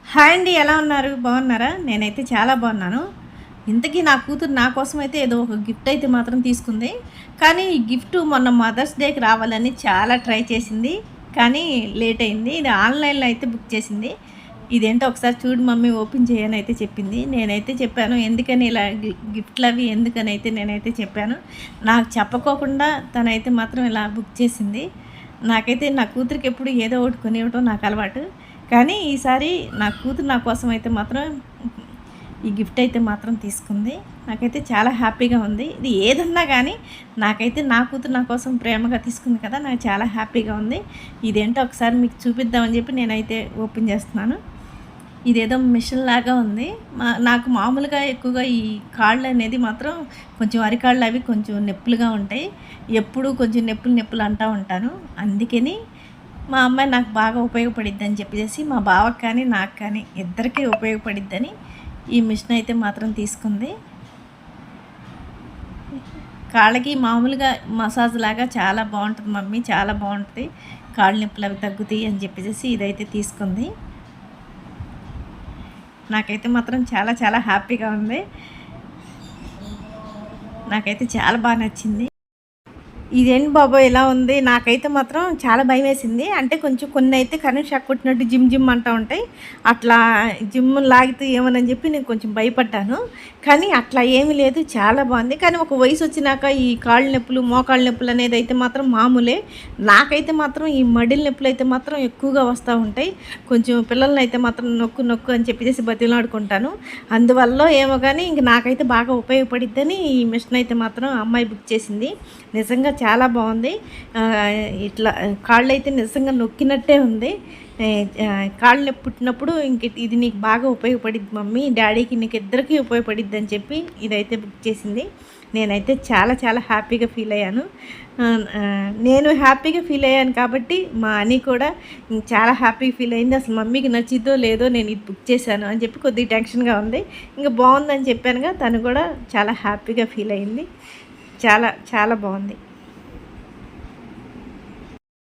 Hi అండి. ఎలా ఉన్నారు? బాగున్నారా? నేనైతే చాలా బాగున్నాను. ఇంతకీ నా కూతురు నా కోసం అయితే ఏదో ఒక గిఫ్ట్ అయితే మాత్రం తీసుకుంది. కానీ ఈ గిఫ్ట్ మొన్న మదర్స్ డేకి రావాలని చాలా ట్రై చేసింది. కానీ లేట్ అయింది. ఇది ఆన్‌లైన్‌లో అయితే బుక్ చేసింది. ఇదేంటో ఒకసారి చూడు మమ్మీ ఓపెన్ చేయని అయితే చెప్పింది. నేనైతే చెప్పాను ఎందుకని ఇలా గిఫ్ట్‌లవి ఎందుకనైతే నేనైతే చెప్పాను. నాకు చెప్పకోకుండా తనైతే మాత్రం ఇలా బుక్ చేసింది. నాకైతే నా కూతురికి ఎప్పుడు ఏదో ఒకటి కొనివ్వటం నాకు అలవాటు. కానీ ఈసారి నా కూతురు నా కోసం అయితే మాత్రం ఈ గిఫ్ట్ అయితే మాత్రం తీసుకుంది. నాకైతే చాలా హ్యాపీగా ఉంది. ఇది ఏదన్నా కానీ నాకైతే నా కూతురు నా కోసం ప్రేమగా తీసుకుంది కదా, నాకు చాలా హ్యాపీగా ఉంది. ఇదేంటో ఒకసారి మీకు చూపిద్దామని చెప్పి నేనైతే ఓపెన్ చేస్తున్నాను. ఇదేదో మిషన్ లాగా ఉంది. నాకు మామూలుగా ఎక్కువగా ఈ కాళ్ళు అనేది మాత్రం కొంచెం అరికాళ్ళు అవి కొంచెం నొప్పులుగా ఉంటాయి. ఎప్పుడూ కొంచెం నొప్పులు అంటూ ఉంటాను. అందుకని మా అమ్మాయి నాకు బాగా ఉపయోగపడిద్దని చెప్పేసి మా బావకి కానీ నాకు కానీ ఇద్దరికీ ఉపయోగపడిద్దని ఈ మిషన్ అయితే మాత్రం తీసుకుంది. కాళ్ళకి మామూలుగా మసాజ్ లాగా చాలా బాగుంటుంది మమ్మీ, చాలా బాగుంటుంది, కాళ్ళ నొప్పులు అవి తగ్గుతాయి అని చెప్పేసి ఇదైతే తీసుకుంది. నాకైతే మాత్రం చాలా చాలా హ్యాపీగా ఉంది. నాకైతే చాలా బాగా నచ్చింది. ఇదేంటి బాబోయ్ ఇలా ఉంది, నాకైతే మాత్రం చాలా భయం వేసింది. అంటే కొంచెం కొన్ని అయితే కరెంట్ షాక్ కొట్టినట్టు జిమ్ అంటూ ఉంటాయి. అట్లా జిమ్ లాగితే ఏమని చెప్పి నేను కొంచెం భయపడ్డాను. కానీ అట్లా ఏమీ లేదు, చాలా బాగుంది. కానీ ఒక వయసు వచ్చినాక ఈ కాళ్ళ నొప్పులు మోకాళ్ళ నొప్పులు అనేది అయితే మాత్రం మామూలే. నాకైతే మాత్రం ఈ మడిల నొప్పులు అయితే మాత్రం ఎక్కువగా వస్తూ ఉంటాయి. కొంచెం పిల్లల్ని అయితే మాత్రం నొక్కు అని చెప్పేసి బతిలాడుకుంటాను. అందువల్ల ఏమో కానీ ఇంక నాకైతే బాగా ఉపయోగపడిద్దని ఈ మిషన్ అయితే మాత్రం అమ్మాయి బుక్ చేసింది. నిజంగా చాలా బాగుంది. ఇట్లా కాళ్ళు అయితే నిజంగా నొక్కినట్టే ఉంది. కాళ్ళు నొప్పి పుట్టినప్పుడు ఇంక ఇది నీకు బాగా ఉపయోగపడిద్ది మమ్మీ, డాడీకి నీకు ఇద్దరికీ ఉపయోగపడిద్ది అని చెప్పి ఇదైతే బుక్ చేసింది. నేనైతే చాలా చాలా హ్యాపీగా ఫీల్ అయ్యాను. నేను హ్యాపీగా ఫీల్ అయ్యాను కాబట్టి మా అని కూడా చాలా హ్యాపీగా ఫీల్ అయింది. అసలు మమ్మీకి నచ్చిద్దో లేదో నేను ఇది బుక్ చేశాను అని చెప్పి కొద్దిగా టెన్షన్గా ఉంది. ఇంకా బాగుందని చెప్పానుగా, తను కూడా చాలా హ్యాపీగా ఫీల్ అయింది. చాలా చాలా బాగుంది.